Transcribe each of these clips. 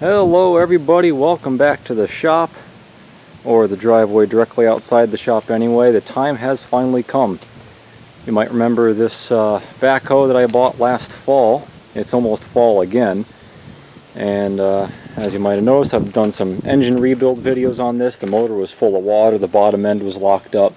Hello everybody, welcome back to the shop, or the driveway directly outside the shop anyway. The time has finally come. You might remember this backhoe that I bought last fall. It's almost fall again, and as you might have noticed, I've done some engine rebuild videos on this. The motor was full of water, the bottom end was locked up.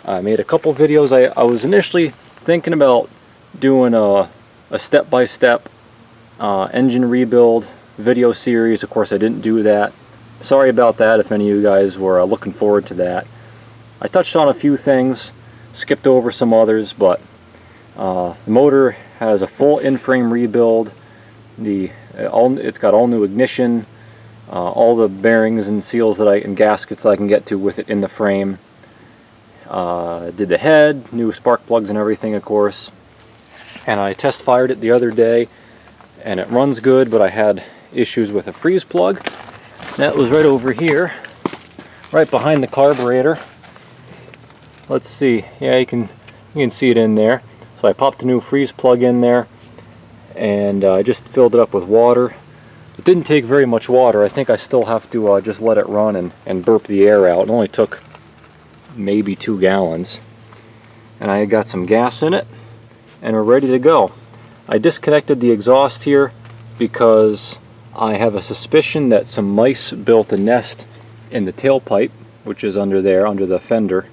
I made a couple videos. I was initially thinking about doing a step-by-step engine rebuild video series. Of course I didn't do that. Sorry about that if any of you guys were looking forward to that. I touched on a few things, skipped over some others, but the motor has a full in-frame rebuild. It's got all new ignition, all the bearings and seals and gaskets that I can get to with it in the frame. Did the head, new spark plugs and everything, of course. And I test fired it the other day and it runs good, but I had issues with a freeze plug. That was right over here, right behind the carburetor. Let's see, yeah, you can see it in there. So I popped a new freeze plug in there, and I just filled it up with water. It didn't take very much water. I think I still have to just let it run and burp the air out. It only took maybe 2 gallons. And I got some gas in it, and we're ready to go. I disconnected the exhaust here because I have a suspicion that some mice built a nest in the tailpipe, which is under there, under the fender.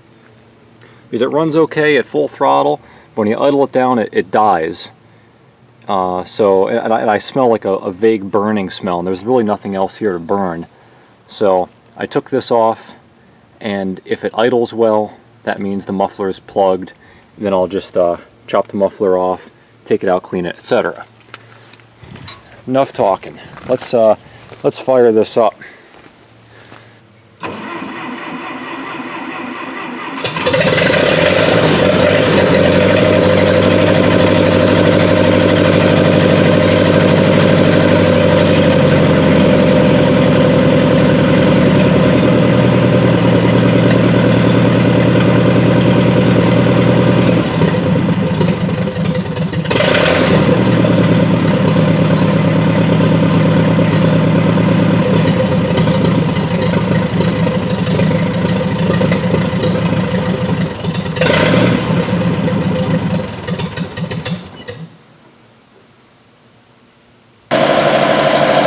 Because it runs okay at full throttle, but when you idle it down, it dies. And I smell like a vague burning smell, and there's really nothing else here to burn. So I took this off, and if it idles well, that means the muffler is plugged. Then I'll just chop the muffler off, take it out, clean it, etc. Enough talking. Let's fire this up.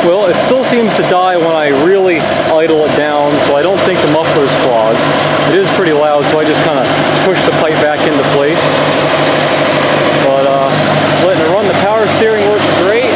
Well, it still seems to die when I really idle it down, so I don't think the muffler's clogged. It is pretty loud, so I just kind of push the pipe back into place. But letting it run, the power steering works great.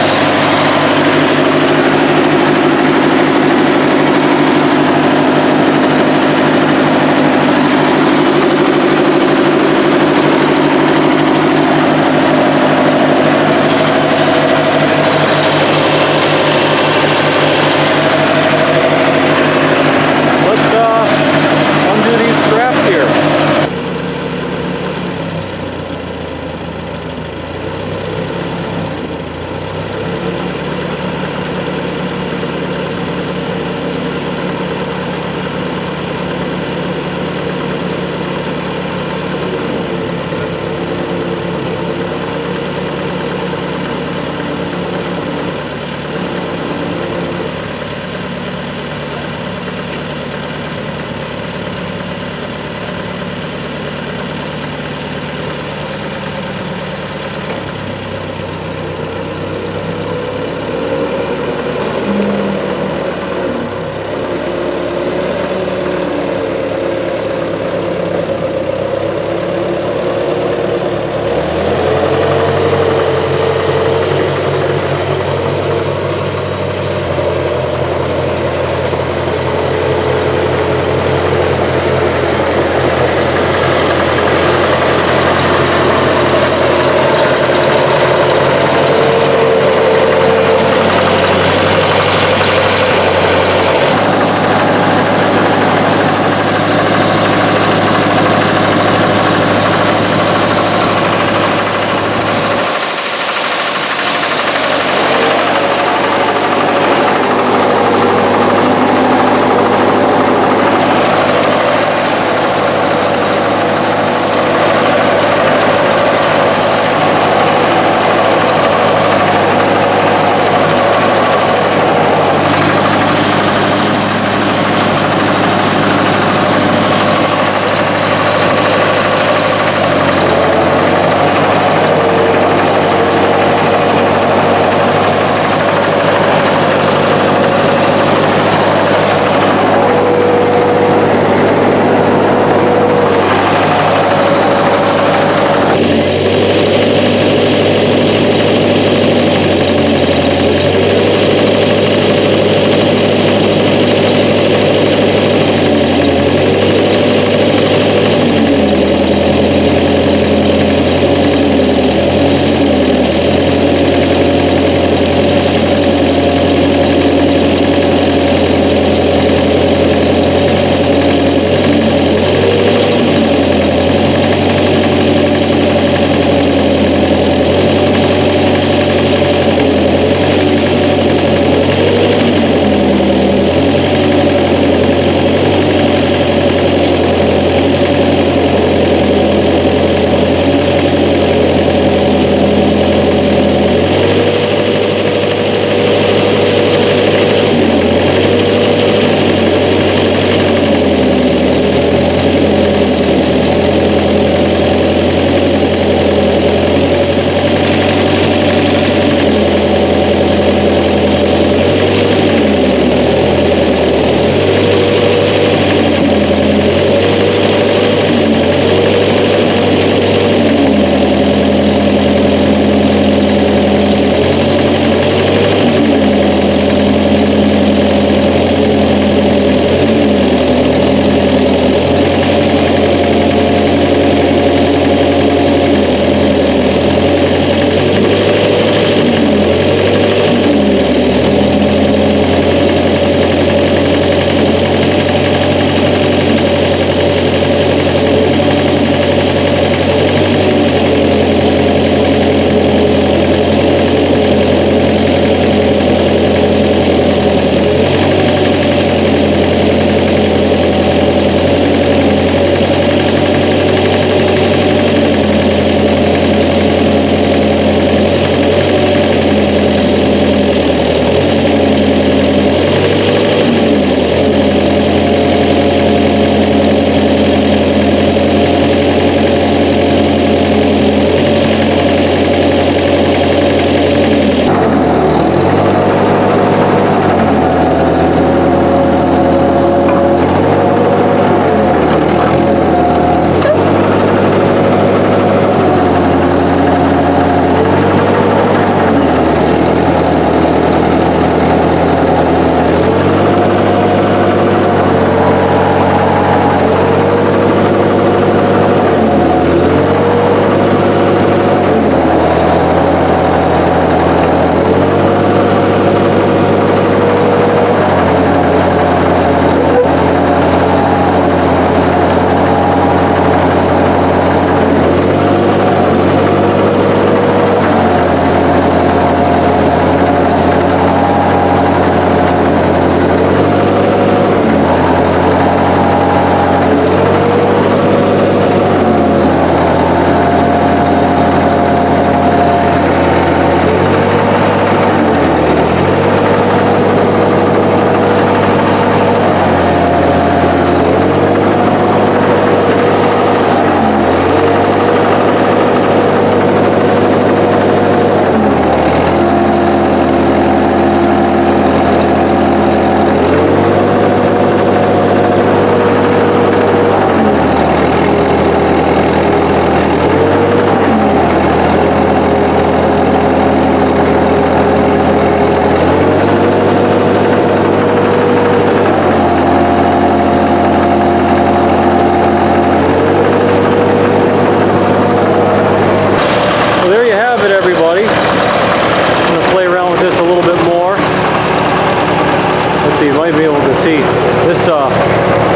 you might be able to see this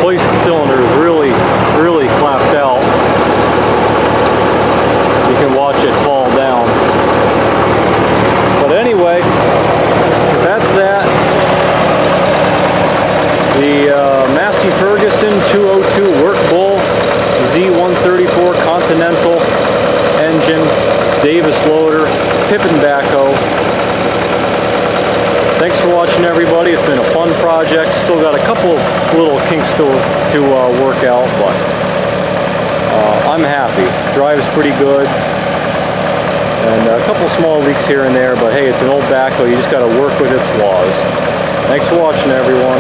hoist cylinder is really clapped out. You can watch it fall down. But anyway, that's that. The Massey Ferguson 202 Work Bull Z134 Continental engine, Davis loader, Pippin backhoe. Thanks for watching, everybody. It's been a fun project. Still got a couple little kinks to work out, but I'm happy. Drives pretty good. And a couple small leaks here and there, but hey, it's an old backhoe. You just got to work with its flaws. Thanks for watching, everyone.